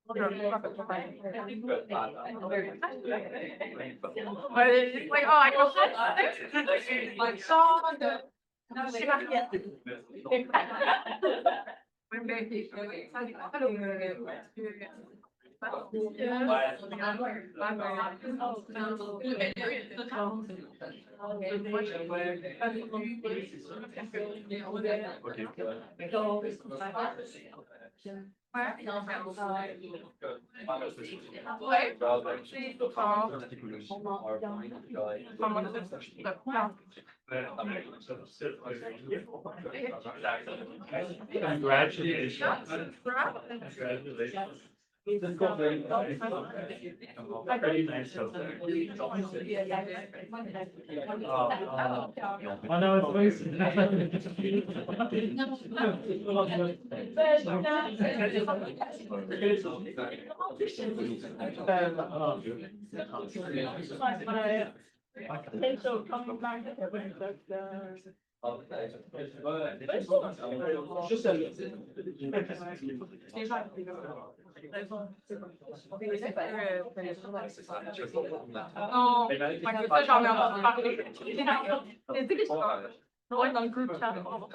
Like, oh, I go, like, song. Oh no, it's Oh, my group chat dans le group chat.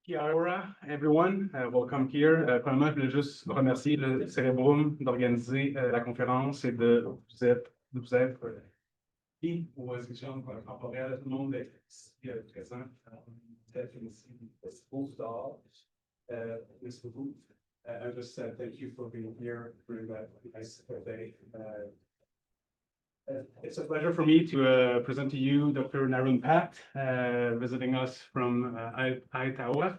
Kiara, everyone, welcome here. Premièrement, je voulais juste remercier le CerebrUM d'organiser la conférence et de vous être ici aux institutions temporelles. Tout le monde est ici présent. Peut-être ici, postdoc, Ms. Wu. I just thank you for being here during that nice day. It's a pleasure for me to present to you Dr. Narun Pat, visiting us from Aotearoa,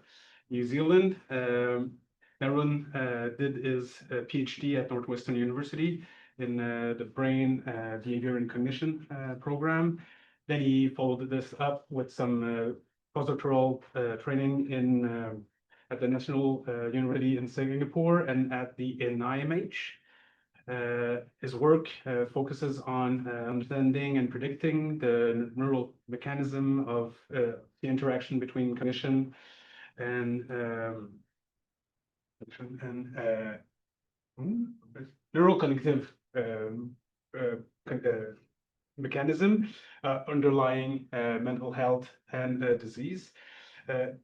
New Zealand. Narun did his Ph.D. at Northwestern University in the Brain, Behavior and Cognition program. Then he followed this up with some postdoctoral training at the National University in Singapore and at the NIMH. His work focuses on understanding and predicting the neural mechanism of the interaction between cognition and neural cognitive mechanism underlying mental health and disease.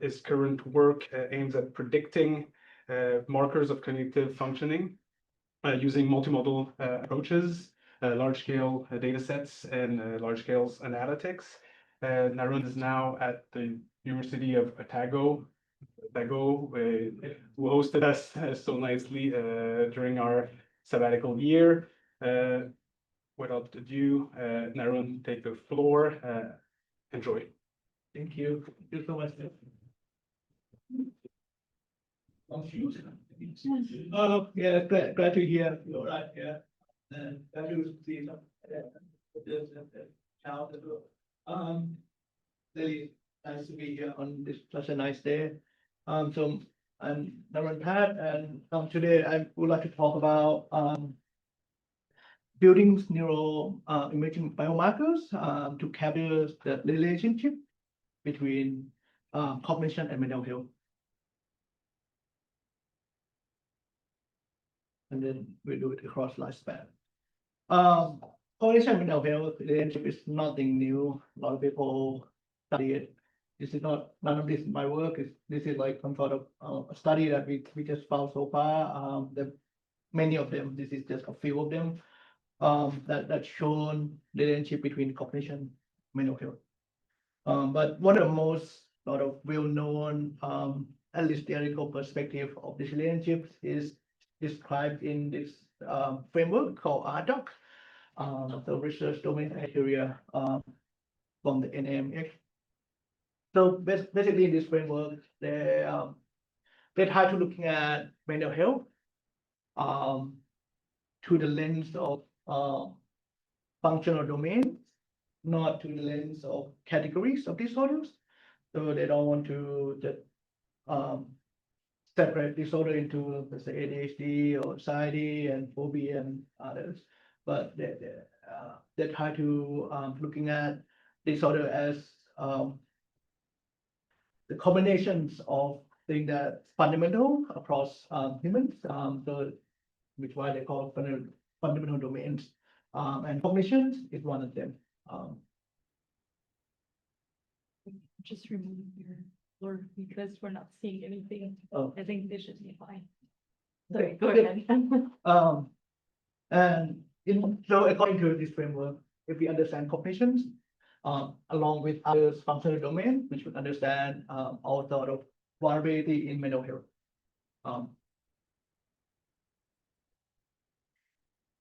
His current work aims at predicting markers of cognitive functioning using multimodal approaches, large-scale data sets, and large-scale analytics. Narun is now at the University of Otago, who hosted us so nicely during our sabbatical year. Without ado, Narun, take the floor. Enjoy. Thank you. Thank you so much. Yeah, glad to hear you're right. Yeah, and glad to see some child as well. Really nice to be here on this such a nice day. So I'm Narun Pat, and today I would like to talk about building neuroimaging biomarkers to capture the relationship between cognition and mental health. And then we do it across lifespan. Cognition and mental health relationship is nothing new. A lot of people study it. This is not, none of this is my work. This is like some sort of a study that we just found so far. Many of them, this is just a few of them, that shown the relationship between cognition and mental health. But one of the most sort of well-known, at least theoretical perspective of these relationships is described in this framework called RDoC, the research domain criteria from the NIMH. So basically, in this framework, they try to looking at mental health to the lens of functional domains, not to the lens of categories of disorders. So they don't want to just separate disorder into, let's say, ADHD or anxiety and phobia and others, but they try to looking at disorder as the combinations of things that's fundamental across humans, so which why they call fundamental domains, and cognition is one of them. Just remove your blur because we're not seeing anything. Oh. I think this should be fine. Okay, Sorry, go ahead. And so according to this framework, if we understand cognitions, along with other functional domains, which would understand all sort of variability in mental health.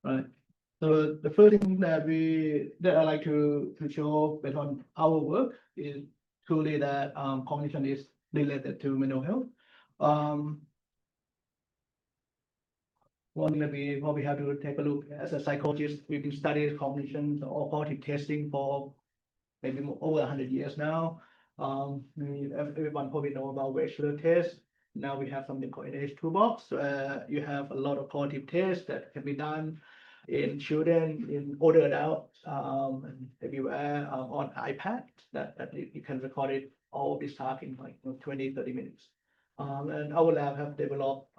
Right. So the first thing that I like to show based on our work is truly that cognition is related to mental health. One thing that we probably have to take a look as a psychologist, we've been studying cognition or cognitive testing for maybe over 100 years now. Everyone probably know about Wechsler test. Now we have something called NIH toolbox. You have a lot of cognitive tests that can be done in children, in older adults, and everywhere on iPad that you can record it all this talk in like 20, 30 minutes. And our lab have developed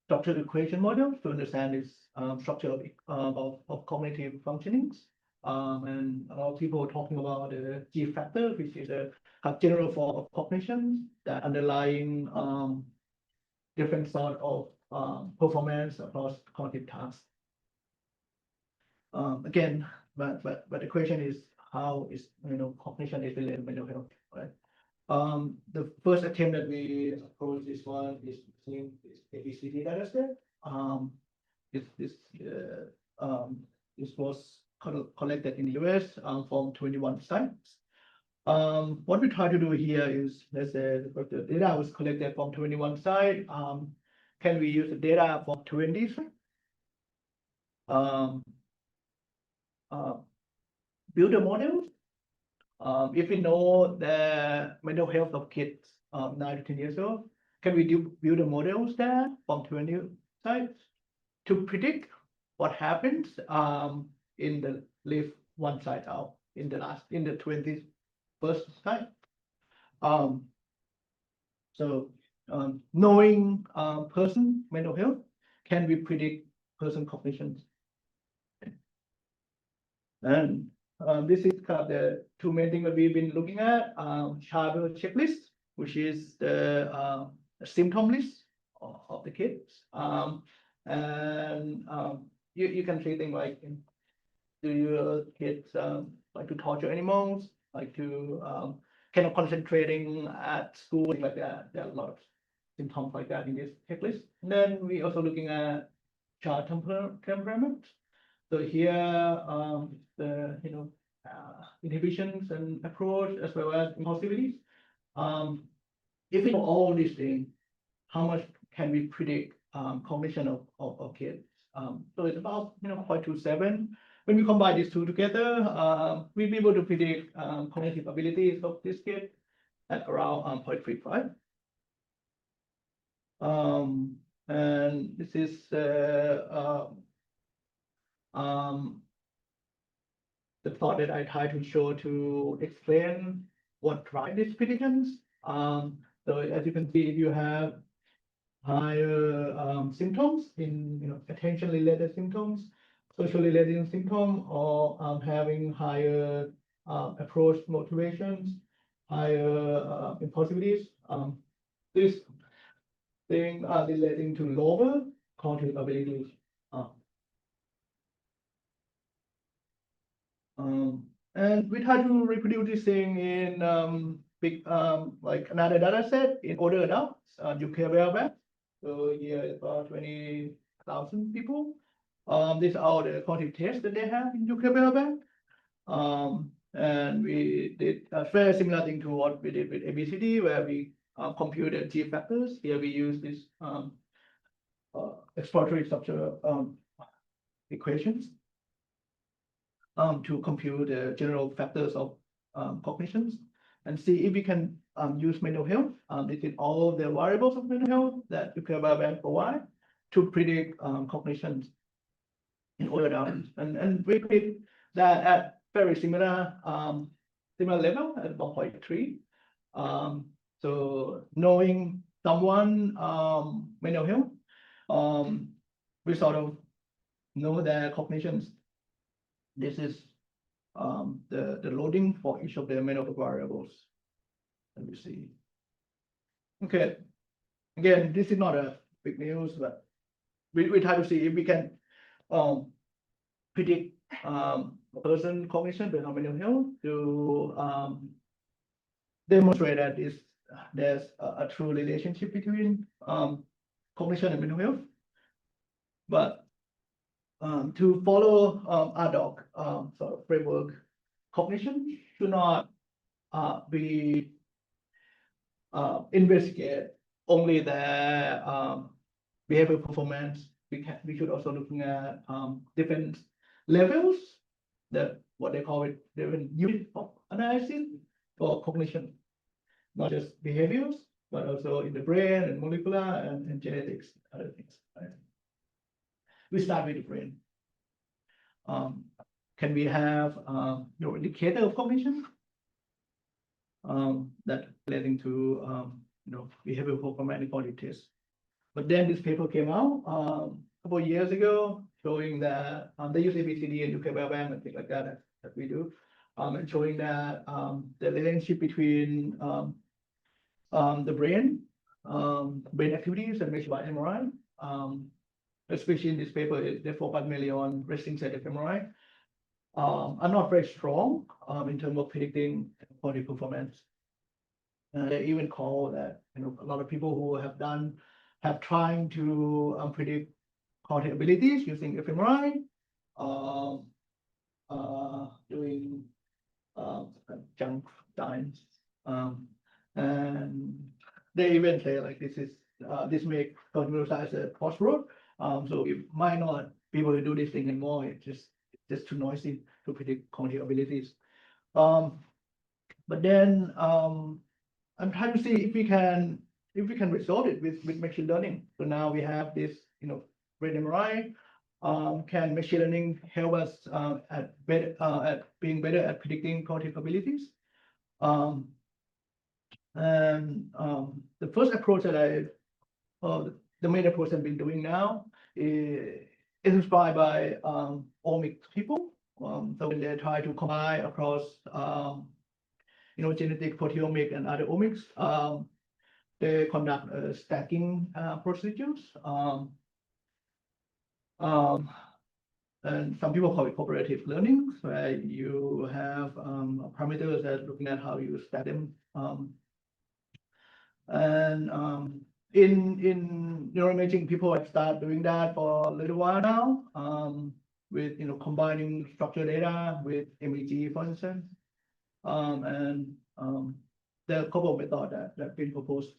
structured equation models to understand this structure of cognitive functionings And a lot of people are talking about the G factor, which is a general form of cognition that underlying different sort of performance across cognitive tasks. Again, but the question is how is cognition is related to mental health, right? The first attempt that we approach this one is using this ABCD data set. This was collected in the US from 21 sites. What we try to do here is, let's say the data was collected from 21 sites. Can we use the data from 20 sites? Build a model. If we know the mental health of kids 9 to 10 years old, can we build a models there from 20 sites to predict what happens in the leave one side out in the 21st site? Knowing person mental health, can we predict person cognition? And this is kind of the two main things that we've been looking at. CherrebruM checklist, which is the symptom list of the kids. You can see things like, do your kids like to torture animals, like to kind of concentrating at school, things like that. There are a lot of symptoms like that in this checklist. And then we also looking at child temperament. So here, the inhibitions and approach as well as impulsivities. If we know all these things, how much can we predict cognition of kids? So it's about 0.27. When we combine these two together, we'll be able to predict cognitive abilities of this kid at around 0.35. And this is the thought that I try to show to explain what drives these predictions. So as you can see, if you have higher symptoms in attention-related symptoms, social-related symptoms, or having higher approach motivations, higher impulsivities, these things are relating to lower cognitive abilities. And we try to reproduce this thing in big like another data set in older adults, UK biobank. So here is about 20,000 people. These are all the cognitive tests that they have in UK biobank. And we did a very similar thing to what we did with ABCD, where we computed G factors. Here we use this exploratory structure equations to compute the general factors of cognitions and see if we can use mental health. This is all the variables of mental health that UK biobank provide to predict cognitions in older adults. And we predict that at very similar level at 1.3. So knowing someone mental health, we sort of know their cognitions. This is the loading for each of the mental variables. Let me see. Okay. Again, this is not a big news, but we try to see if we can predict a person cognition based on mental health to demonstrate that there's a true relationship between cognition and mental health. But to follow ADOC sort of framework, cognition should not be investigate only the behavioral performance. We should also looking at different levels, that what they call it different unit of analysis for cognition, not just behaviors, but also in the brain and molecular and genetics, other things. Right? We start with the brain. Can we have indicator of cognition that relating to behavioral performance and quality tests? But then this paper came out a couple of years ago showing that they use ABCD and UK biobank and things like that. that we do, and showing that the relationship between the brain activities and measured by MRI. Especially in this paper, they focus mainly on resting set fMRI. Are not very strong in terms of predicting body performance. They even call that, you know, a lot of people who have trying to predict cognitive abilities using fMRI, doing junk science, and they even say like this make cognitive science a crossroad. So we might not be able to do this thing anymore. It's just too noisy to predict cognitive abilities. But then I'm trying to see if we can resolve it with machine learning. So now we have this, you know, brain MRI. Can machine learning help us at being better at predicting cognitive abilities? And the first approach that the main approach I've been doing now is inspired by omics people. So when they try to combine across you know, genetic, proteomic, and other omics, they conduct stacking procedures. And some people call it cooperative learning, where you have parameters that looking at how you stack them. In neuroimaging, people have started doing that for a little while now, with, you know, combining structured data with MEG, for instance. There are a couple of methods that have been proposed.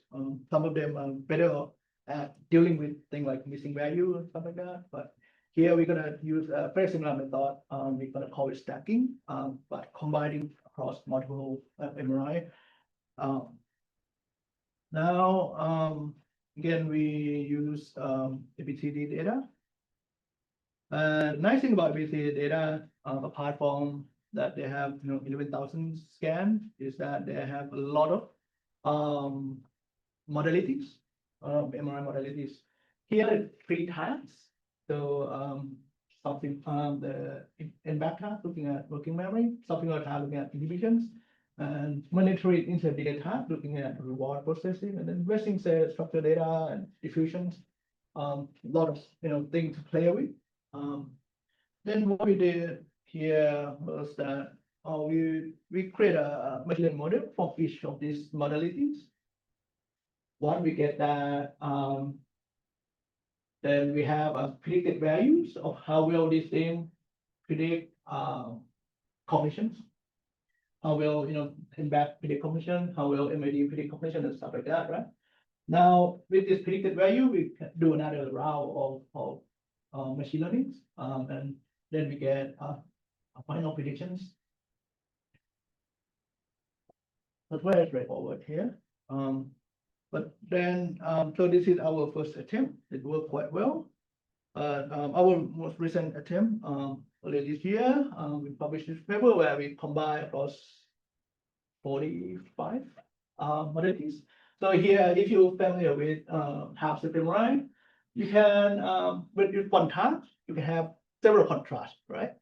Some of them are better at dealing with things like missing value and stuff like that. But here we're gonna use a very similar method. We're gonna call it stacking, but combining across multiple MRI. Now, again, we use ABCD data. Nice thing about ABCD data, apart from that they have, you know, 11,000 scans, is that they have a lot of modalities, MRI modalities. Here are 3 types. So something the in-back task looking at working memory, something like that looking at inhibitions, and monetary interdata task looking at reward processing, and then resting set structured data and diffusions. A lot of, you know, things to play with. Then what we did here was that we create a machine learning model for each of these modalities. Once we get that, then we have predicted values of how well this thing predict cognitions, how well, you know, in-back predict cognition, how well MAD predict cognition and stuff like that, right? Now with this predicted value, we can do another round of machine learning, and then we get final predictions. That's very straightforward here. But then, so this is our first attempt. It worked quite well. Our most recent attempt earlier this year, we published this paper where we combine across 45 modalities. So here, if you're familiar with task fMRI, you can with one task, you can have several contrasts, right?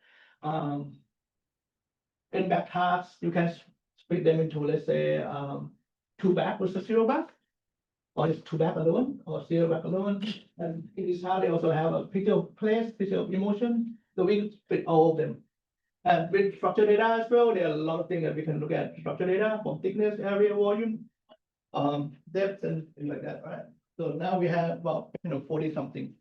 In back tasks, you can split them into, let's say, 2 back versus 0 back, or it's 2 back alone, or 0 back alone. And in this task, they also have a picture of place, picture of emotion. So we split all of them. And with structured data as well, there are a lot of things that we can look at structured data from thickness, area, volume, depth, and things like that, right? So now we have about, you know, 40 something.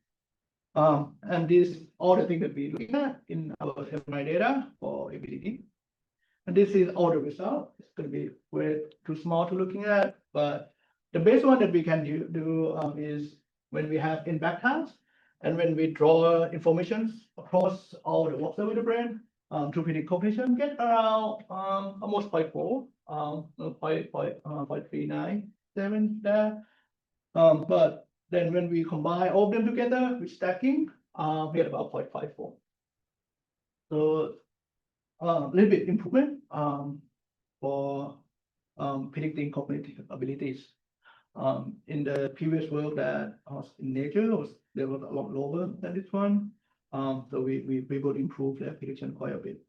And this all the things that we look at in our MRI data for ABCD. And this is all the result. It's going to be way too small to looking at, but the best one that we can do is when we have in-back tasks and when we draw information across all the walks of the brain to predict cognition, get around almost 0.4, 0.397 there. But then when we combine all of them together with stacking, we get about 0.54. So a little bit improvement for predicting cognitive abilities. In the previous work that was in Nature, there was a lot lower than this one. So we will improve their prediction quite a bit.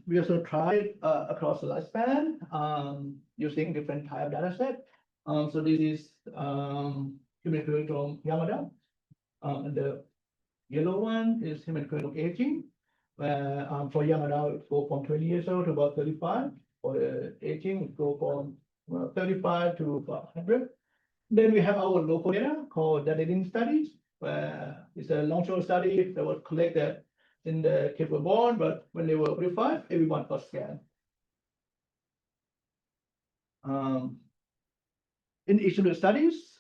We also tried across the lifespan using different type of data set. So this is human from young adult, and the yellow one is human aging, where for young adult it go from 20 years old to about 35. For the aging it go from 35 to about 100. Then we have our local data called data studies, where it's a long-term study that was collected in the kids were born, but when they were 45, everyone got scanned. In each of the studies,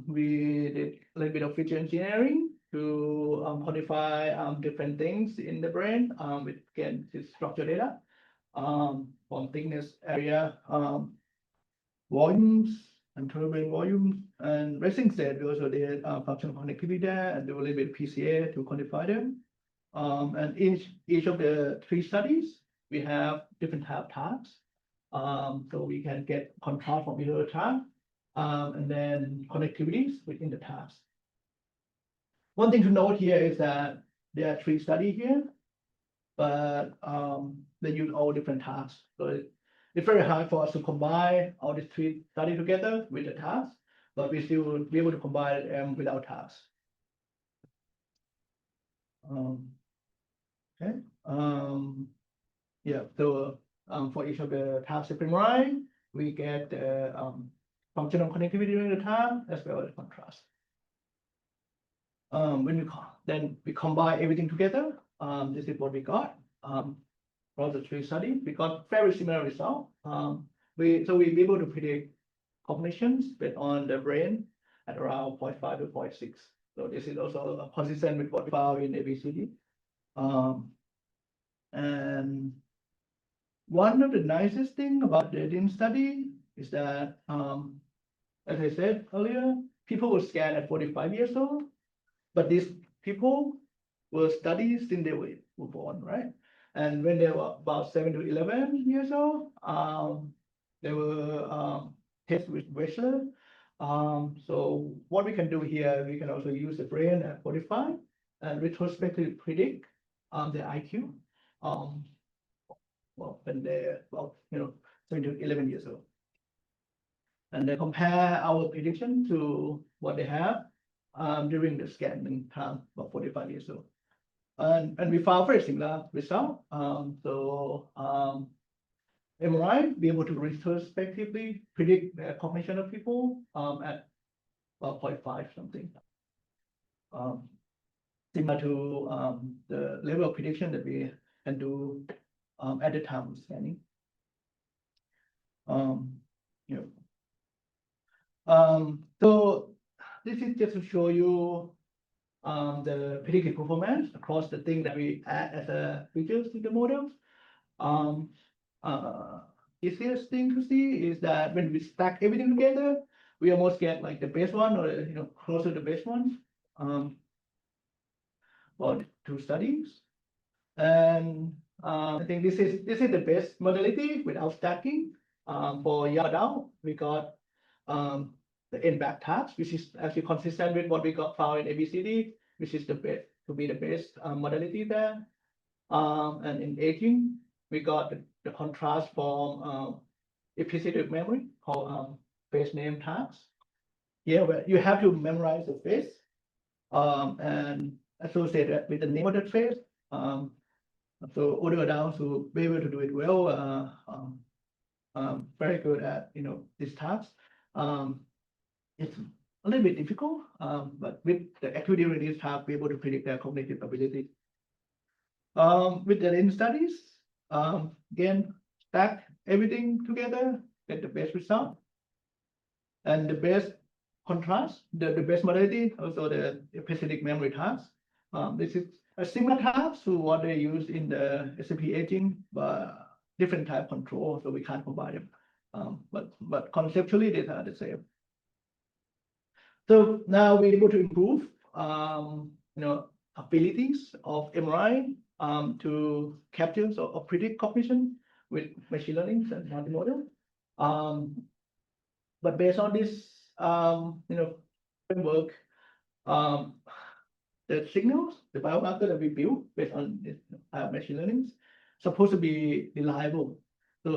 we did a little bit of feature engineering to quantify different things in the brain with, again, this structured data from thickness, area, volumes, and turbulent volumes, and resting state. We also did functional connectivity there and do a little bit of PCA to quantify them. And each of the 3 studies, we have different type of tasks. So we can get contrast from either task, and then connectivities within the task. One thing to note here is that there are 3 studies here, but they use all different tasks. So it's very hard for us to combine all these 3 studies together with the tasks, but we still will be able to combine them without tasks. Okay. Yeah. So for each of the tasks of MRI, we get the functional connectivity during the time as well as contrast. When we combine everything together, this is what we got. For the 3 studies, we got very similar result. We'll be able to predict cognitions based on the brain at around 0.5 to 0.6. So this is also consistent with what we found in ABCD. And one of the nicest thing about the DIN study is that, as I said earlier, people were scanned at 45 years old, but these people were studied since they were born, right? And when they were about 7 to 11 years old, they were tested with Wechsler. So what we can do here, we can also use the brain at 45 and retrospectively predict the IQ. Well, when they're about 7 to 11 years old, and then compare our prediction to what they have during the scanning time, about 45 years old. And we found very similar result. MRI be able to retrospectively predict the cognition of people at about 0.5 something. Similar to the level of prediction that we can do at the time of scanning. So this is just to show you the predictive performance across the thing that we add as a features to the models. Easiest thing to see is that when we stack everything together, we almost get like the best one, or close to the best one. For 2 studies, and I think this is the best modality without stacking. For young adult, we got the end-back task, which is actually consistent with what we got found in ABCD, which is the best to be the best modality there. And in aging, we got the contrast from implicit memory called face name task. Here, where you have to memorize the face and associate it with the name of the face. So older adults who be able to do it well, very good at this task. It's a little bit difficult, but with the activity in this task, be able to predict their cognitive ability. With the in studies, again, stack everything together, get the best result, and the best contrast, the best modality, also the implicit memory task. This is a similar task to what they use in the SMP aging, but different type control, so we can't combine them. But conceptually, they are the same. So now we're able to improve, abilities of MRI to capture or predict cognition with machine learning and multimodal. But based on this, framework, the signals, the biomarker that we build based on this machine learning, supposed to be reliable. So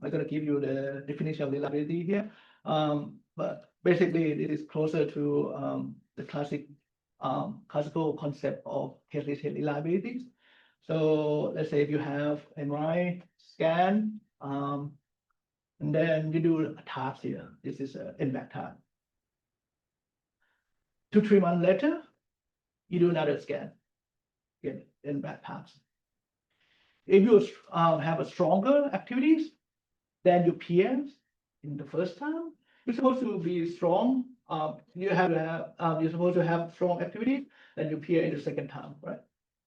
I'm going to give you the definition of reliability here. But basically, this is closer to the classical concept of case-listed reliability. So let's say if you have MRI scan, and then you do a task here. This is an NVAC task. 2-3 months later, you do another scan, get NVAC task. If you have a stronger activities than your peers in the first time, you're supposed to be strong. You're supposed to have strong activity than your peer in the second time, right?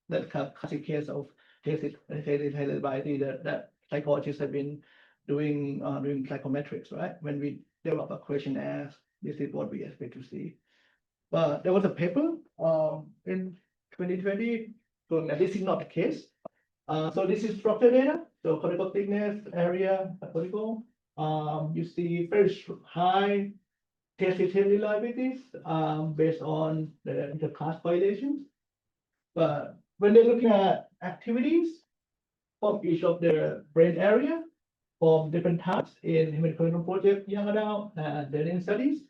That's classic case of reliability that psychologists have been doing psychometrics, right? When we develop a questionnaire, this is what we expect to see. But there was a paper in 2020 showing that this is not the case. So this is structured data. So cortical thickness, area, cortical. You see very high test-related reliabilities based on the interclass correlations. But when they're looking at activities from each of the brain area from different types in human cognition project, young adult, and learning studies,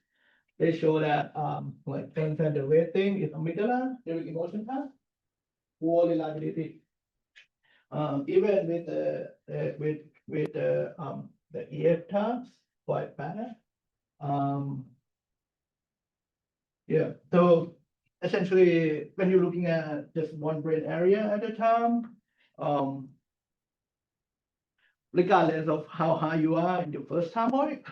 they show that like the red thing is amygdala during emotion task, poor reliability. Even with the ear tasks, quite bad. Yeah, so essentially, when you're looking at just one brain area at a time, regardless of how high you are in the first time point,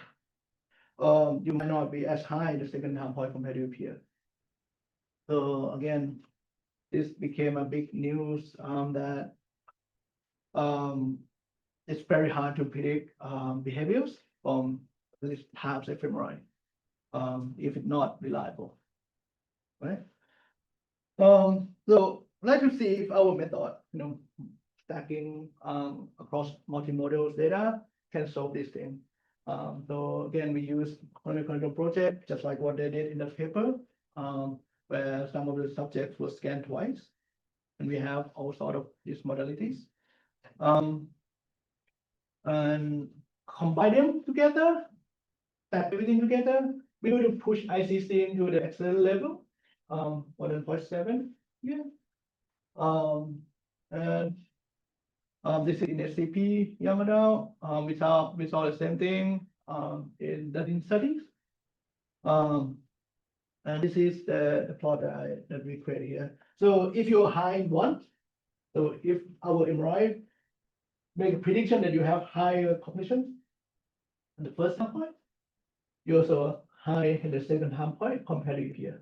you might not be as high in the second time point compared to your peer. So again, this became a big news that it's very hard to predict behaviors from these types of fMRI if it's not reliable, right? So let's see if our method, stacking across multimodal data can solve this thing. So again, we use cognition project, just like what they did in the paper, where some of the subjects were scanned twice, and we have all sort of these modalities. And combine them together, stack everything together. We need to push ICC into the excellent level, more than 0.7. Yeah. And this is in SCP young adult. We saw the same thing in the studies. And this is the plot that we create here. So if you're high in one, so if our MRI make a prediction that you have higher cognition in the first time point, you're also high in the second time point compared to your peer.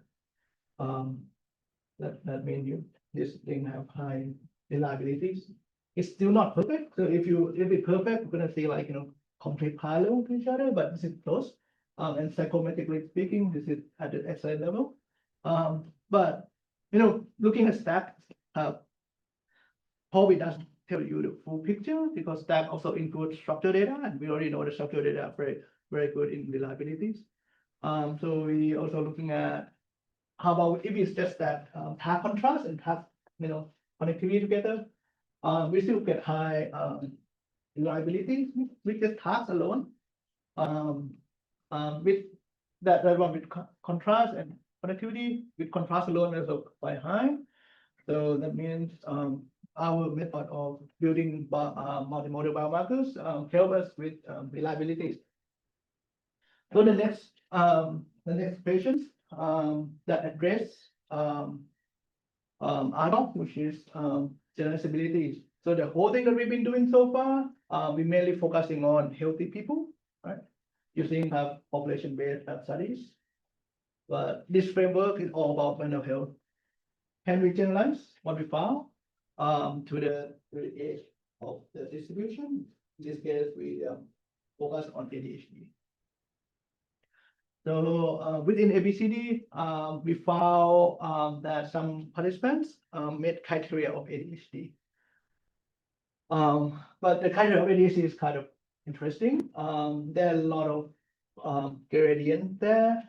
That means this thing have high reliabilities. It's still not perfect. So if it's perfect, we're gonna see like complete parallel to each other, but this is close. And psychometrically speaking, this is at the excellent level. But looking at stack probably doesn't tell you the full picture because stack also includes structured data, and we already know the structured data are very good in reliabilities. So we also looking at how about if it's just that task contrast and task connectivity together, we still get high reliability with just tasks alone. With that one with contrast and connectivity, with contrast alone is quite high. So that means our method of building multimodal biomarkers help us with reliability. So the next patients that address ADOP, which is generalizabilities. So the whole thing that we've been doing so far, we're mainly focusing on healthy people, right? Using population-based studies. But this framework is all about mental health. Can we generalize what we found to the age of the distribution? In this case, we focus on ADHD. So within ABCD, we found that some participants met criteria of ADHD. But the criteria of ADHD is kind of interesting. There are a lot of gradient there.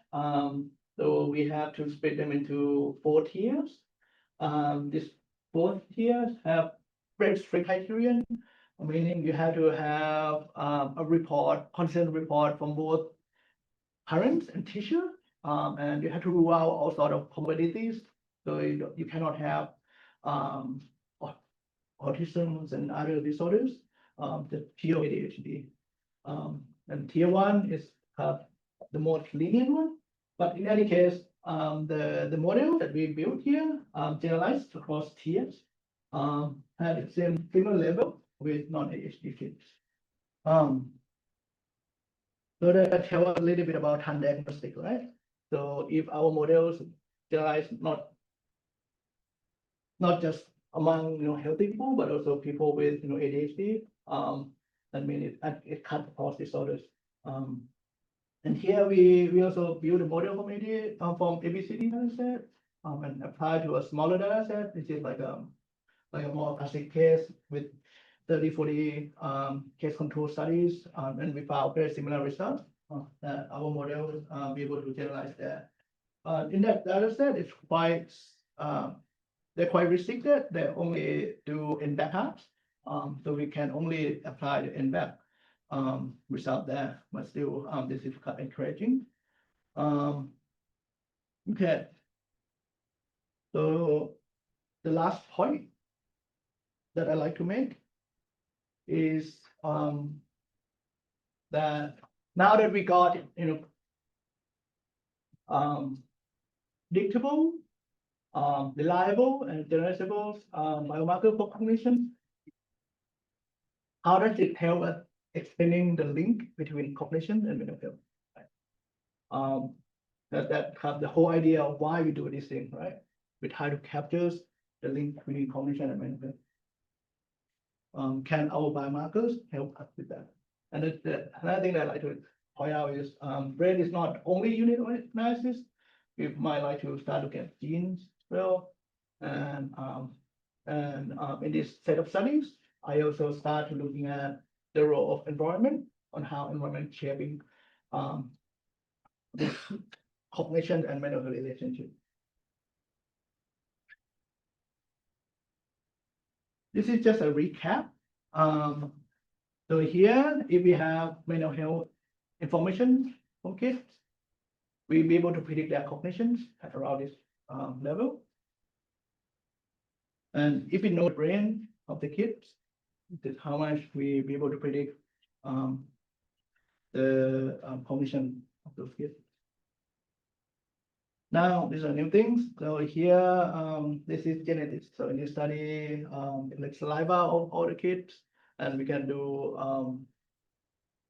So we have to split them into 4 tiers. These 4 tiers have very strict criterion, meaning you have to have a report, constant report from both parents and teacher, and you have to rule out all sort of comorbidities. So you cannot have autism and other disorders, the pure ADHD. And tier 1 is the most lenient one. But in any case, the model that we built here, generalized across tiers, had the same similar level with non-ADHD kids. So that tells a little bit about hand diagnostic, right? So if our models generalize not just among healthy people, but also people with ADHD, that means it cuts across disorders. And here we also build a model from ABCD data set, and apply to a smaller data set, which is like a more classic case with 30-40 case control studies, and we found very similar results that our model will be able to generalize that. In that data set, it's quite they're quite restricted. They only do in-back halves, so we can only apply the in-back result there, but still this is quite encouraging. Okay, so the last point that I like to make is that now that we got predictable, reliable, and generalizable biomarker for cognition, how does it help us explaining the link between cognition and mental health? Right? That have the whole idea of why we do this thing, right? We try to capture the link between cognition and mental health. Can our biomarkers help us with that? And another thing that I like to point out is brain is not only unit analysis. We might like to start looking at genes as well. And in this set of studies, I also start looking at the role of environment on how environment shaping this cognition and mental health relationship. This is just a recap. So here, if we have mental health information from kids, we'll be able to predict their cognitions at around this level. And if we know the brain of the kids, this is how much we'll be able to predict the cognition of those kids. Now, these are new things. So here, this is genetics. So in this study, like saliva of all the kids, and we can do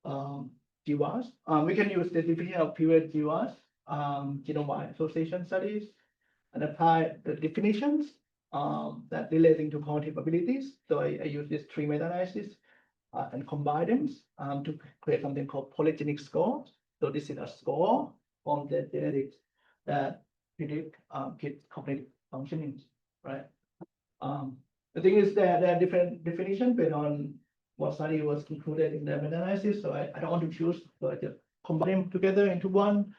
GWAS. We can use the definition of previous GWAS, genome-wide association studies, and apply the definitions that relating to cognitive abilities. So I use this 3 meta-analysis and combine them to create something called polygenic score. So this is a score from the genetics that predict kids' cognitive functioning, right? The thing is that there are different definitions based on what study was included in the meta-analysis. So I don't want to choose, so I just combine them together into one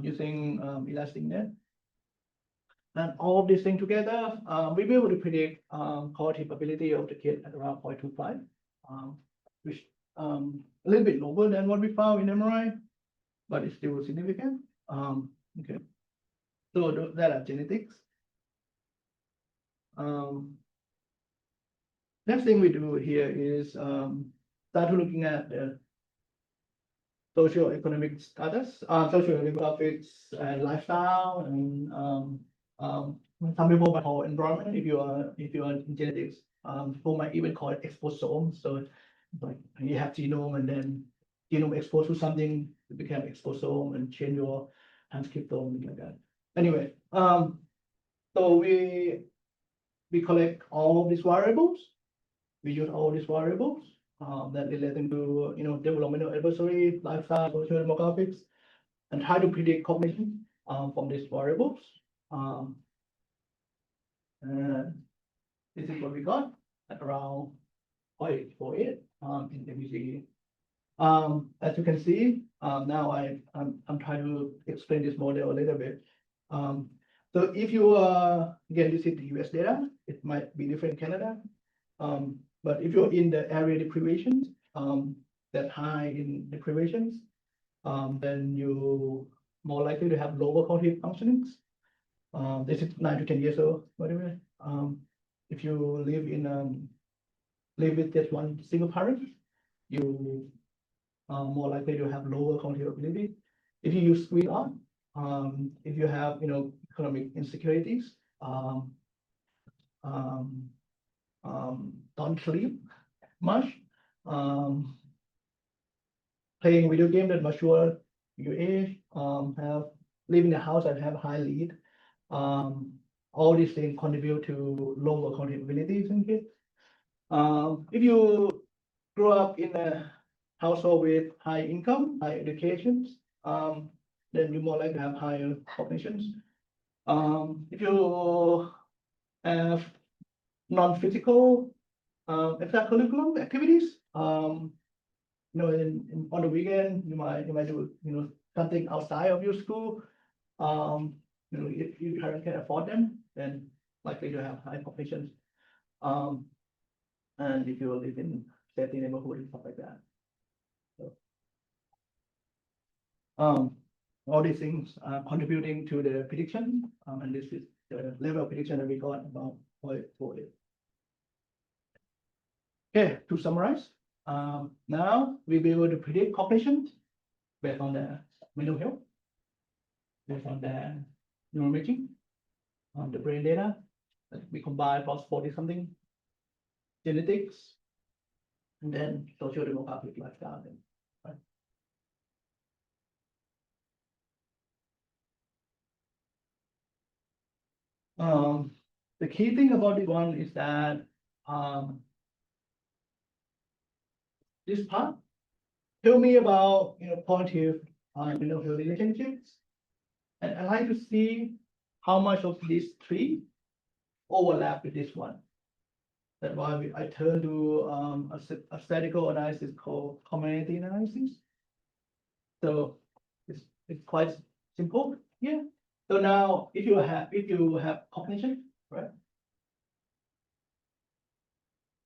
using ElasticNet. And all of these things together, we'll be able to predict cognitive ability of the kid at around 0.25, which a little bit lower than what we found in MRI, but it's still significant. Okay, so that are genetics. Next thing we do here is start looking at the socioeconomic status, sociodemographics, and lifestyle, and some people might call environment. If you are in genetics, people might even call it exposome. So like you have genome, and then genome exposed to something, it became exposome and change your transcriptome, like that. Anyway, so we collect all of these variables. We use all these variables that relating to developmental adversary, lifestyle, social demographics, and try to predict cognition from these variables. And this is what we got at around 0.48 in ABCD. As you can see, now I'm trying to explain this model a little bit. So if you again, this is the US data, it might be different in Canada. But if you're in the area deprivations, that high in deprivations, then you more likely to have lower cognitive functionings. This is 9 to 10 years old, by the way. If you live with just one single parent, you are more likely to have lower cognitive ability. If you use screen on, if you have economic insecurities, don't sleep much, playing video game that mature your age, live in a house that have high lead. All these things contribute to lower cognitive abilities in kids. If you grow up in a household with high income, high educations, then you more likely to have higher cognitions. If you have non-physical extracurricular activities, on the weekend you might do something outside of your school. If your parents can afford them, then likely to have high cognitions. And if you live in safety neighborhood and stuff like that. So, all these things are contributing to the prediction, and this is the level of prediction that we got about for it. Okay, to summarize, now we'll be able to predict cognition based on the mental health, based on the neuroimaging, on the brain data that we combine about 40-something, genetics, and then socio-demographic lifestyle. Right? The key thing about this one is that this part tell me about positive mental health relationships, and I like to see how much of these three overlap with this one. That's why I turn to a statistical analysis called community analysis. So it's quite simple here. So now if you have cognition, right?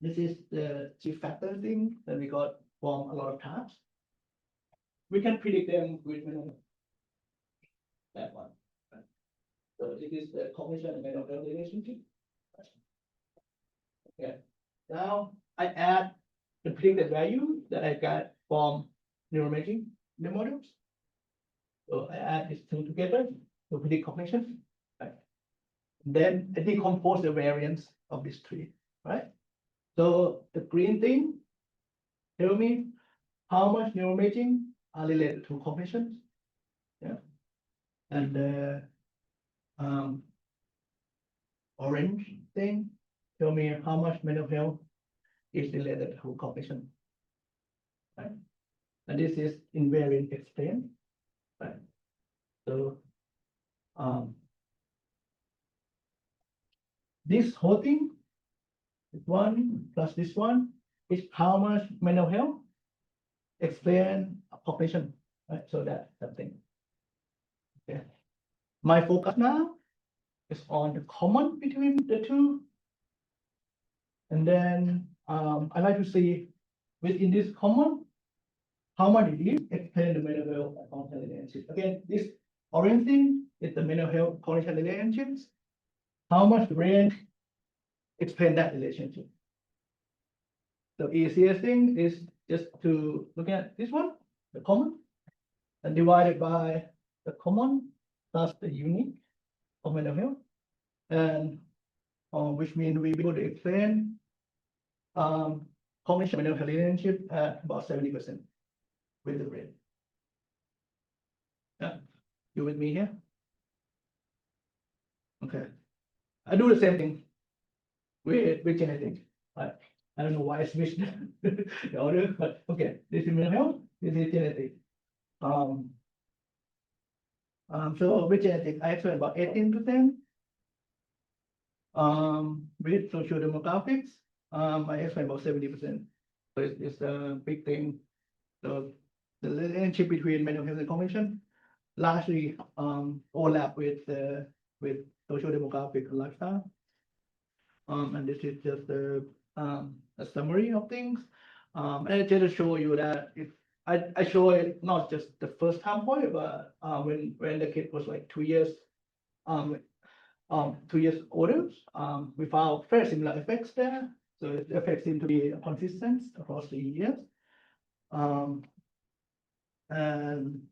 This is the chief factor thing that we got from a lot of tasks. We can predict them with that one. Right? So it is the cognition and mental health relationship. Okay. Now I add the predicted value that I got from neuroimaging the models. So I add these two together to predict cognition. Right? Then I decompose the variance of these three. Right? So the green thing tell me how much neuroimaging are related to cognition. Yeah. And the orange thing tell me how much mental health is related to cognition. Right? And this is invariant explained. Right? So this whole thing, this one plus this one, is how much mental health explain cognition. Right? So that's something. Okay. My focus now is on the common between the two. And then I like to see within this common, how much it is explain the mental health and cognition relationships. Again, this orange thing is the mental health cognition relationships. How much range explain that relationship. The easiest thing is just to look at this one, the common, and divide it by the common plus the unique of mental health, and which means we be able to explain cognition mental health relationship at about 70% with the brain. Yeah, you with me here? Okay, I do the same thing with genetics. I don't know why I switched the order, but okay, this is mental health, this is genetic. So with genetics, I explained about 18%. With socio-demographics, I explained about 70%. So it's a big thing. So the relationship between mental health and cognition. largely overlap with social demographic and lifestyle. And this is just a summary of things. And I just to show you that I show it not just the first time point, but when the kid was like 2 years 2 years older, we found very similar effects there. So the effects seem to be consistent across the years. And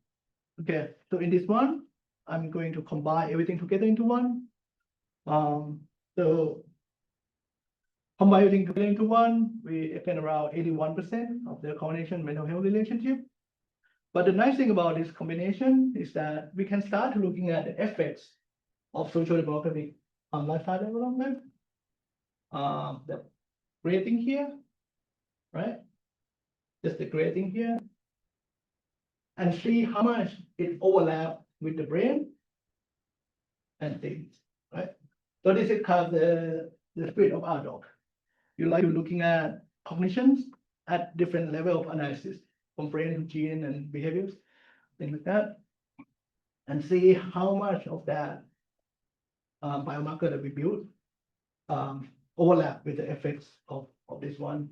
okay, so in this one, I'm going to combine everything together into one. So combine everything together into one, we explain around 81% of the combination mental health relationship. But the nice thing about this combination is that we can start looking at the effects of social demographic lifestyle development. The gray thing here, right? Just the gray thing here. And see how much it overlaps with the brain and things, right? So this is kind of the spirit of our dog. You like to looking at cognitions at different level of analysis, from brain to gene and behaviors, things like that, and see how much of that biomarker that we build overlap with the effects of this one.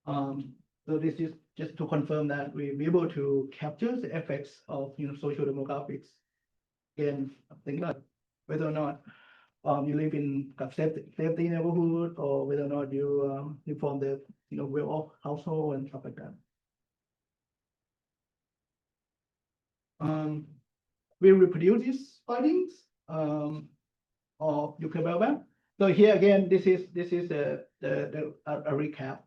So this is just to confirm that we'll be able to capture the effects of social demographics in things like whether or not you live in a safety neighborhood, or whether or not you form the well-off household and stuff like that. We reproduce these findings of UKBioBank. So here again, this is a recap.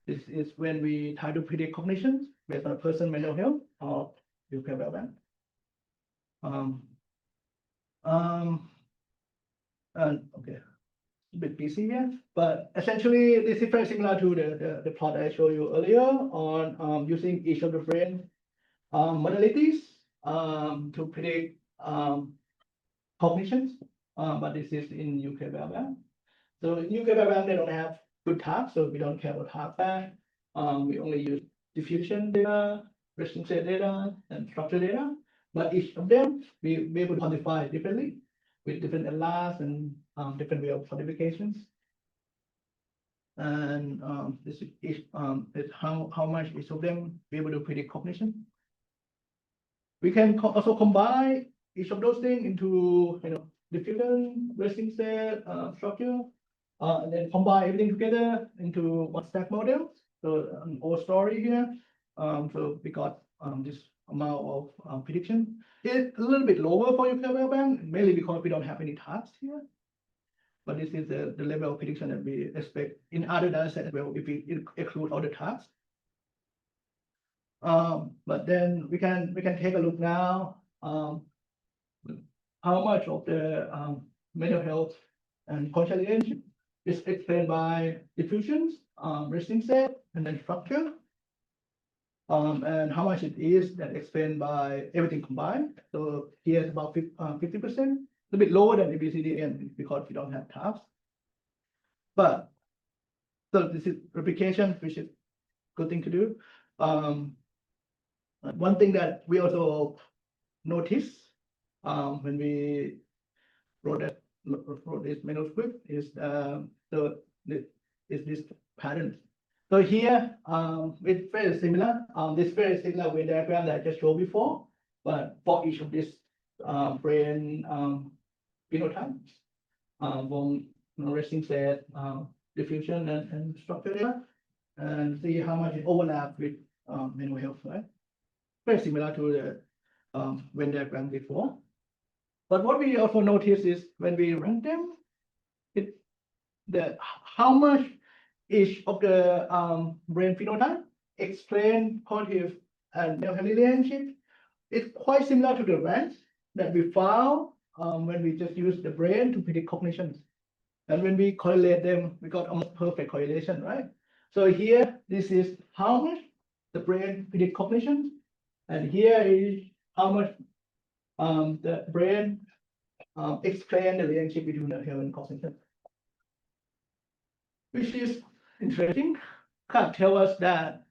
This is when we try to predict cognition based on a person's mental health of UKBioBank. And okay, a bit busy here, but essentially this is very similar to the plot I showed you earlier on using each of the brain modalities to predict cognitions, but this is in UKBioBank. So in UKBioBank, they don't have good tasks, so we don't care about task back. We only use diffusion data, resting set data, and structure data, but each of them we be able to quantify differently with different LRs and different way of quantifications. And this is how much each of them be able to predict cognition. We can also combine each of those things into diffusion, resting set, structure, and then combine everything together into one stack model. So an old story here. So we got this amount of prediction. It's a little bit lower for UKBioBank, mainly because we don't have any tasks here. But this is the level of prediction that we expect in other data sets as well, if we include all the tasks. But then we can take a look now how much of the mental health and conscious relationship is explained by diffusions, resting set, and then structure. And how much it is that explained by everything combined. So here it's about 50%, a bit lower than ABCDN because we don't have tasks. But so this is replication, which is a good thing to do. One thing that we also noticed when we wrote this manuscript is this pattern. So here it's very similar. This very similar Venn diagram that I just showed before, but for each of these brain phenotypes, from resting set, diffusion, and structure data, and see how much it overlaps with mental health, right? Very similar to the Venn diagram before. But what we also notice is when we rank them, how much each of the brain phenotype explain cognitive and mental health relationship. It's quite similar to the ranks that we found when we just use the brain to predict cognitions. And when we correlate them, we got almost perfect correlation, right? So here, this is how much the brain predict cognition, and here is how much the brain explain the relationship between the health and cognition, which is interesting. Can tell us that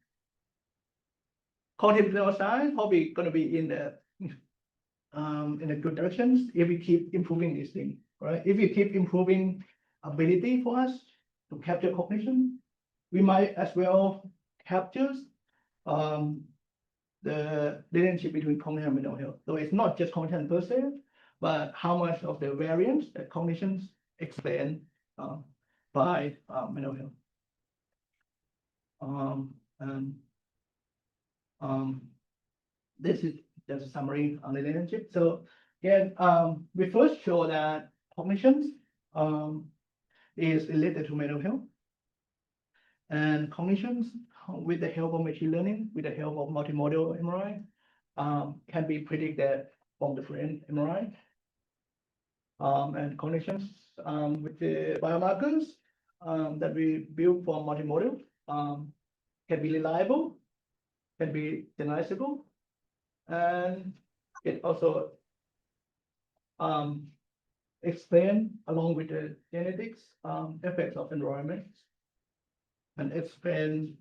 cognitive neuroscience probably going to be in the in a good directions if we keep improving this thing, right? If we keep improving ability for us to capture cognition, we might as well capture the relationship between cognition and mental health. So it's not just cognition per se, but how much of the variance that cognitions explain by mental health. This is just a summary on the relationship. So again, we first show that cognition is related to mental health, and cognitions with the help of machine learning, with the help of multimodal MRI, can be predicted from the brain MRI. And cognitions with the biomarkers that we build for multimodal can be reliable, can be generalizable, and it also explain along with the genetics effects of environment, and explain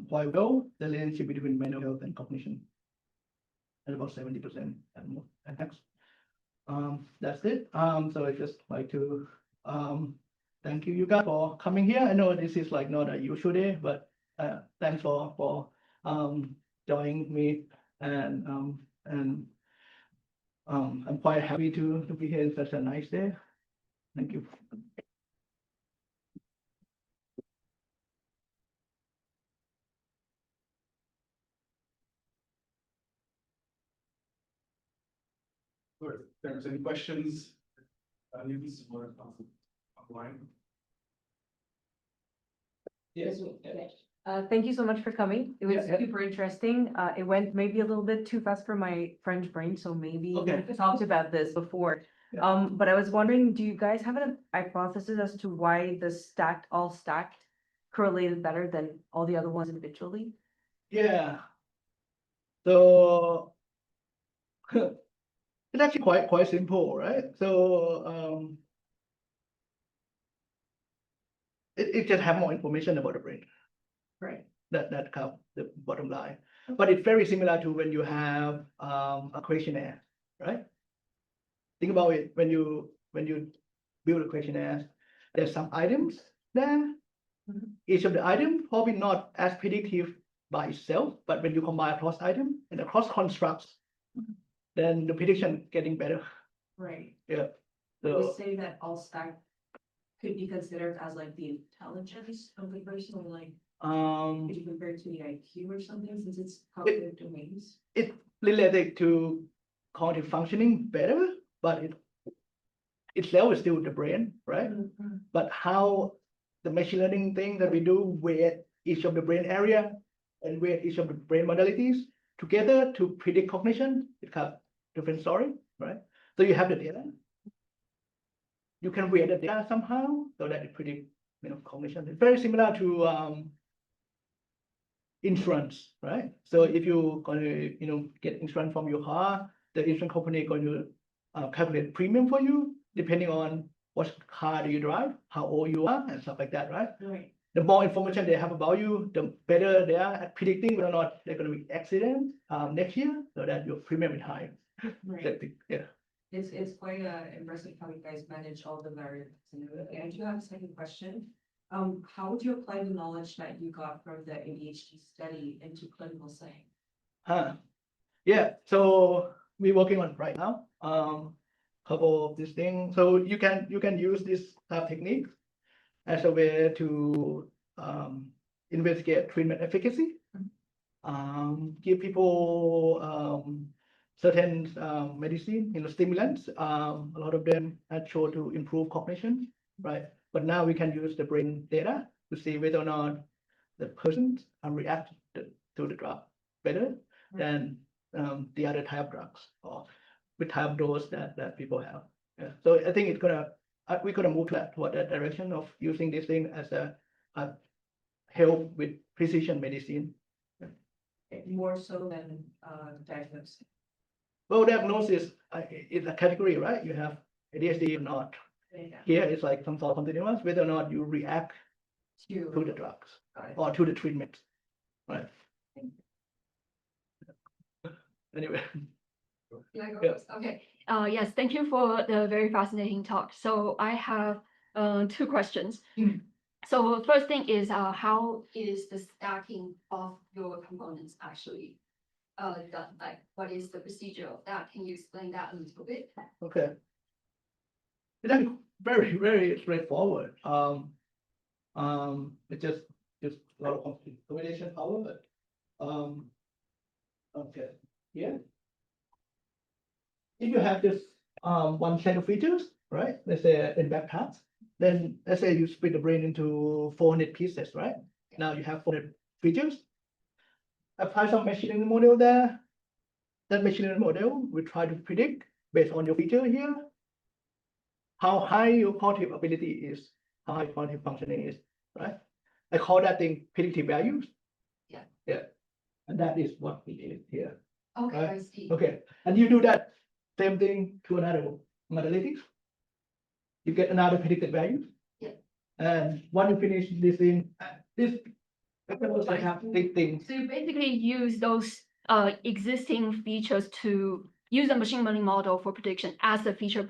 quite well the relationship between mental health and cognition at about 70% and more. And next, that's it. So I just like to thank you guys for coming here. I know this is like not a usual day, but thanks for joining me, and I'm quite happy to be here. It's such a nice day. Thank you. Or if there's any questions, audience or online. Yes. Thank you so much for coming. It was Yeah. super interesting. It went maybe a little bit too fast for my French brain, so maybe Okay. we talked about this before. Yeah. But I was wondering, do you guys have a hypothesis as to why the all stacked correlated better than all the other ones individually? Yeah. So it's actually quite simple, right? So it just have more information about the brain. Right. That kind of the bottom line. But it's very similar to when you have a questionnaire, right? Think about it when you build a questionnaire, there's some items there. Mhm. Each of the items probably not as predictive by itself, but when you combine across items and across constructs, Mhm. then the prediction getting better. Right. Yeah. Would we So say that all stacked could be considered as like the intelligence of the person, or like could you compare it to the IQ or something, since it's cognitive domains? it's related to cognitive functioning better, but itself is still the brain, right? Mhm. But how the machine learning thing that we do with each of the brain area and with each of the brain modalities together to predict cognition, it's kind of different story, right? So you have the data. You can weight the data somehow so that it predict, cognition. It's very similar to insurance, right? So if you're going to, get insurance from your car, the insurance company going to calculate premium for you, depending on what car do you drive, how old you are, and stuff like that, right? Right. The more information they have about you, the better they are at predicting whether or not they're going to be accidents next year, so that your premium is higher. Right. Yeah. It's quite impressive how you guys manage all the variables. And I do have a second question. How would you apply the knowledge that you got from the ADHD study into clinical setting? Yeah. So we're working on it right now. Couple of these things. So you can use this type of technique as a way to investigate treatment efficacy. Give people certain medicine, stimulants. A lot of them had shown to improve cognition, right? But now we can use the brain data to see whether or not the person react to the drug better than the other type of drugs or with type of dose that people have. Yeah. So I think we're gonna move toward that direction of using this thing as a help with precision medicine. More so than diagnosis. Well, diagnosis is a category, right? You have ADHD or not. Yeah. Here it's like some sort of continuous, whether or not you react to the drugs or to the treatment, right? Anyway. Yeah, go Yeah. first. Okay. Yes, thank you for the very fascinating talk. So I have two questions. Mm. So first thing is how is the stacking of your components actually done? Like what is the procedure of that? Can you explain that a little bit? Okay. It's actually very, very straightforward. It's just a lot of computation power, but, okay, yeah. If you have this, one set of features, right? Let's say in backpaths, then let's say you split the brain into 400 pieces, right? Now you have 400 features. Apply some machine learning model there. That machine learning model will try to predict based on your feature here, how high your cognitive ability is, how high cognitive functioning is, right? I call that thing predictive values. Yeah. Yeah. And that is what we did here. Okay, Right. I see. Okay. And you do that same thing to another analytics. You get another predicted value. Yeah. And when you finish this thing, this I have big things. So you basically use those existing features to use a machine learning model for prediction as a feature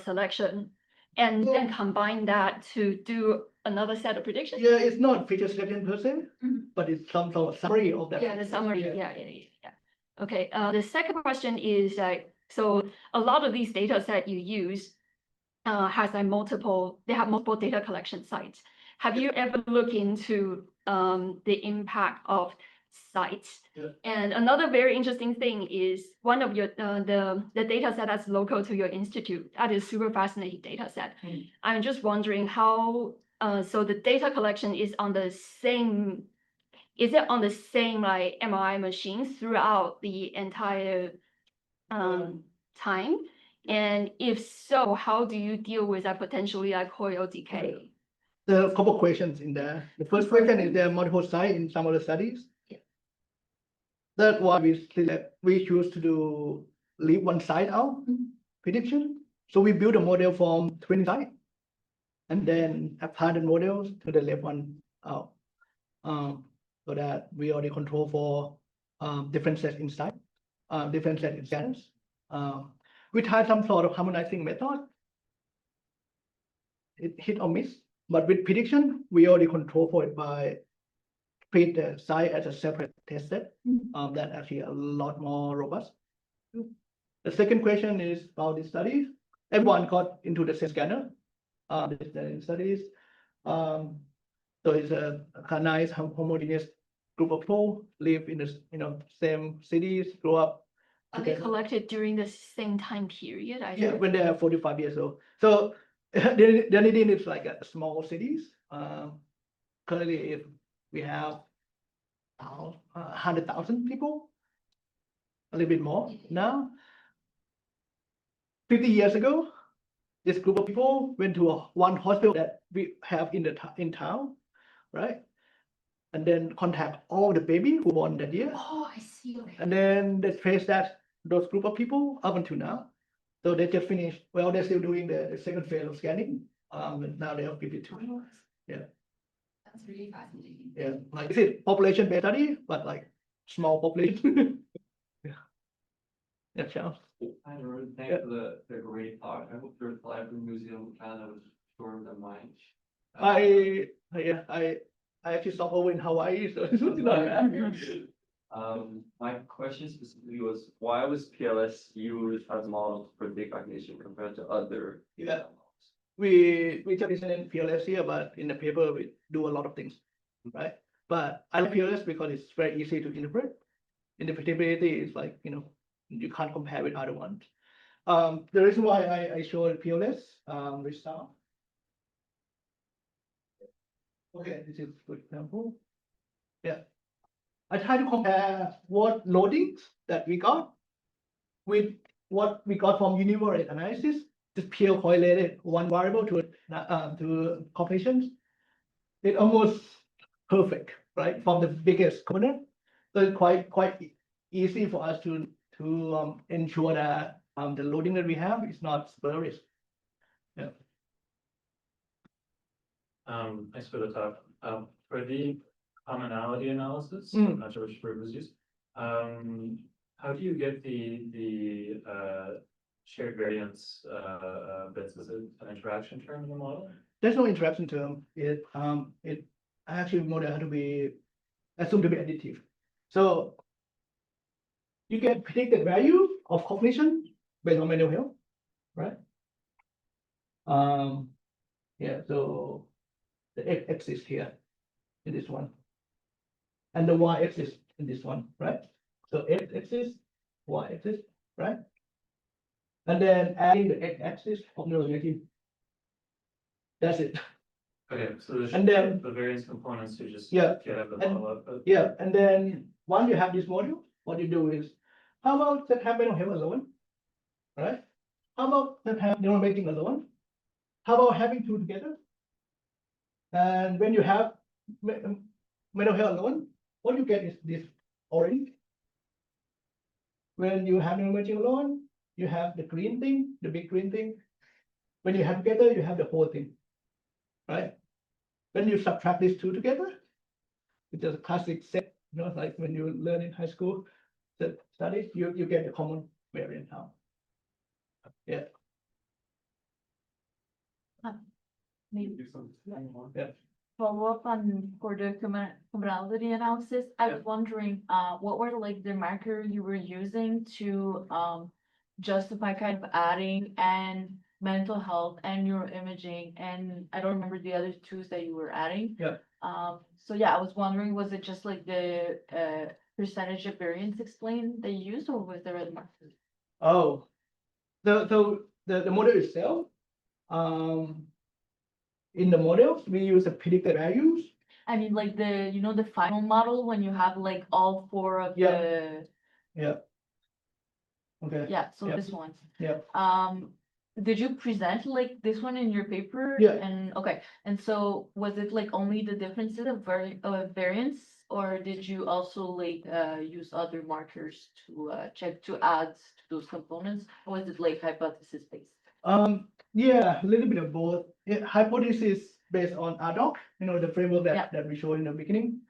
selection, and then combine that to do another set of predictions. Yeah, it's not feature selection per se, Mhm. but it's some sort of summary of that. Yeah, the summary. Yeah. Yeah. Okay. The second question is like, so a lot of these data set you use has like multiple. They have multiple data collection sites. Have you ever looked into the impact of sites? Yeah. And another very interesting thing is one of your the data set that's local to your institute. That is super fascinating data set. Mm. I'm just wondering how. So the data collection is on the same. Is it on the same like MRI machines throughout the entire time? And if so, how do you deal with that potentially like coil decay? There are a couple of questions in there. The first question is there are multiple sites in some of the studies. Yeah. That's why we choose to do leave one side out prediction. So we build a model from 20 sites and then apply the models to the left one out. So that we already control for different sets inside, different sets in scanners. We try some sort of harmonizing method. It hit or miss, but with prediction, we already control for it by treat the site as a separate test set. That actually a lot more robust. The second question is about the study. Everyone got into the same scanner. The studies. So it's a nice homogeneous group of people live in the same cities, grow up. Are they together. collected during the same time period? Yeah, when they are 45 years old. So Dunedin is like a small cities. Currently, if we have 100,000 people, a little bit more now. 50 years ago, this group of people went to one hospital that we have in town, right? And then contact all the baby who born that year. Oh, I see. Okay. And then they trace those group of people up until now. So they just finished. Well, they're still doing the second phase of scanning. And now they have 52. Yeah. That's really fascinating. Yeah, like this is population-based study, but like small population. Yeah. Yeah, Charles. Hi, Narun. Yeah. Thanks for the great talk. I hope your library museum kind of was shorter than mine. I actually saw over in Hawaii, so it's not bad. My question specifically was, why was PLS used as a model to predict cognition compared to other? Yeah. We just in PLS here, but in the paper we do a lot of things, right? But I like PLS because it's very easy to interpret. Interpretability is like, you can't compare with other ones. The reason why I showed PLS result. Okay, this is a good example. Yeah. I try to compare what loadings that we got with what we got from univariate analysis, just pure correlated one variable to populations. It almost perfect, right? From the biggest component. So it's quite easy for us to ensure that the loading that we have is not spurious. Yeah. Thanks for the talk. For the commonality analysis, Mm. I'm not sure which word was used. How do you get the shared variance bits? Is it an interaction term in the model? There's no interaction term. It actually model had to be assumed to be additive. So you get predicted value of cognition based on mental health, right? Yeah, so the x-axis here in this one, and the y-axis in this one, right? So x-axis, y-axis, right? And then adding the x-axis of neuroimaging. That's it. Okay, so there's And then- the variance components you just Yeah, get the and- model output. Yeah, and then once you have this module, what you do is, how about that have mental health alone? Right? How about that have neuroimaging alone? How about having two together? And when you have mental health alone, what you get is this orange. When you have neuroimaging alone, you have the green thing, the big green thing. When you have together, you have the whole thing, right? When you subtract these two together, which is a classic set, like when you learn in high school, the studies, you get the common variant now. Yeah, Maybe Do something more. follow up on for the commonality analysis. I was wondering, what were like the marker you were using to justify kind of adding and mental health and neuroimaging, and I don't remember the other tools that you were adding. Yeah. So yeah, I was wondering, was it just like the percentage of variance explained that you used, or was there other markers? oh, the model itself, in the model, we use the predicted values. I mean, like the, you know, the final model when you have like all four of Yeah. the, Yeah. Okay, yeah, so Yeah. this one. Yeah. Did you present like this one in your paper? Yeah. And, okay, and so was it like only the differences of variance? Or did you also like, use other markers to, check, to add to those components? Or was it like hypothesis based? yeah, a little bit of both. Hypothesis based on ad hoc, the framework Yeah. that we showed in the beginning.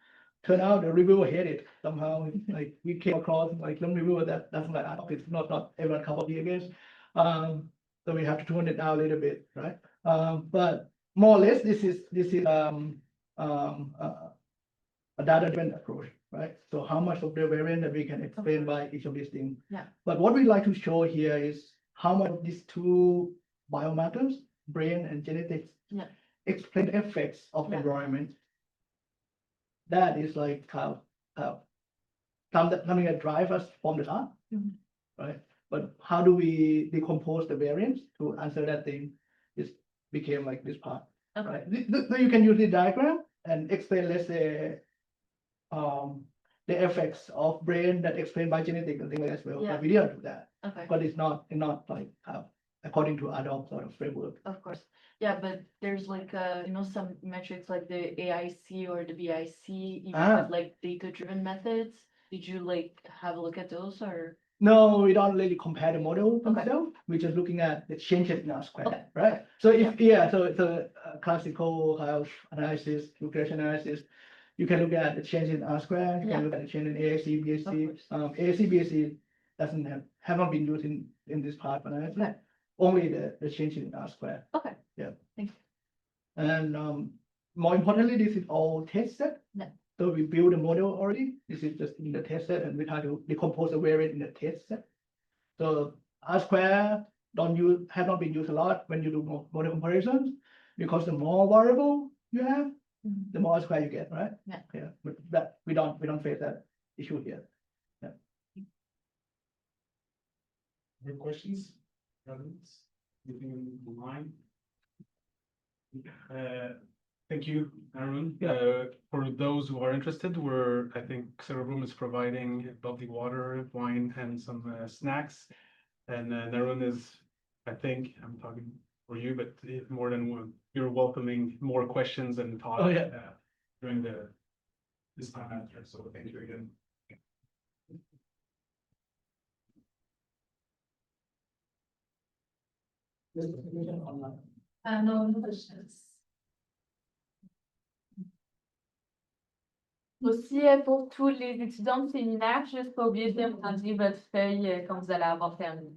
Turn out the reviewer hated it somehow, like we came across like some reviewer that doesn't like ad hoc, it's not everyone cup of tea, I guess. So we have to tone it down a little bit, right? But more or less, this is a data-driven approach, right? So how much of the variant that we can explain by each of these things. Yeah. But what we like to show here is how much of these two biomarkers, brain and genetics, Yeah. explain the effects of Yeah. environment. That is like something that drives us from the start, Mhm. right? But how do we decompose the variance to answer that thing? It became like this part. Okay, Right, so you can use the diagram and explain, let's say, the effects of brain that explained by genetics and things like that as well, Yeah. but we didn't do that, okay, but it's not like, according to adult sort of framework. of course. Yeah, but there's like, you know, some metrics like the AIC or the BIC, even Ah. with like data-driven methods. Did you like have a look at those or? No, we don't really compare the model Okay. themselves, we're just looking at the changes in R square, Okay, right? So if, yeah, so it's a classical kind of analysis, regression analysis. You can look at the change in R square, you Yeah. can look at the change in AIC, BIC. Of course. AIC, BIC doesn't have not been used in this part of analysis. Okay. Only the change in R square. Okay. Yeah. Thank you. And more importantly, this is all test set. Yeah. So we build a model already. This is just in the test set, and we try to decompose the variant in the test set. So R square have not been used a lot when you do model comparisons, because the more variable you have, Mhm. the more R square you get, right? Yeah. Yeah, but that we don't face that issue here. Any questions? Comments? Anything in mind? Thank you, Narun. Yeah. For those who are interested, I think CerebrUM is providing bubbly water, wine, and some snacks. And Narun is, I think, I'm talking for you, but more than one, you're welcoming more questions and talk. Oh, yeah. During this time after, so thank you again. No questions. Aussi, pour tous les étudiants de séminaire, juste pas oublier de rendre votre feuille quand vous allez avoir terminé.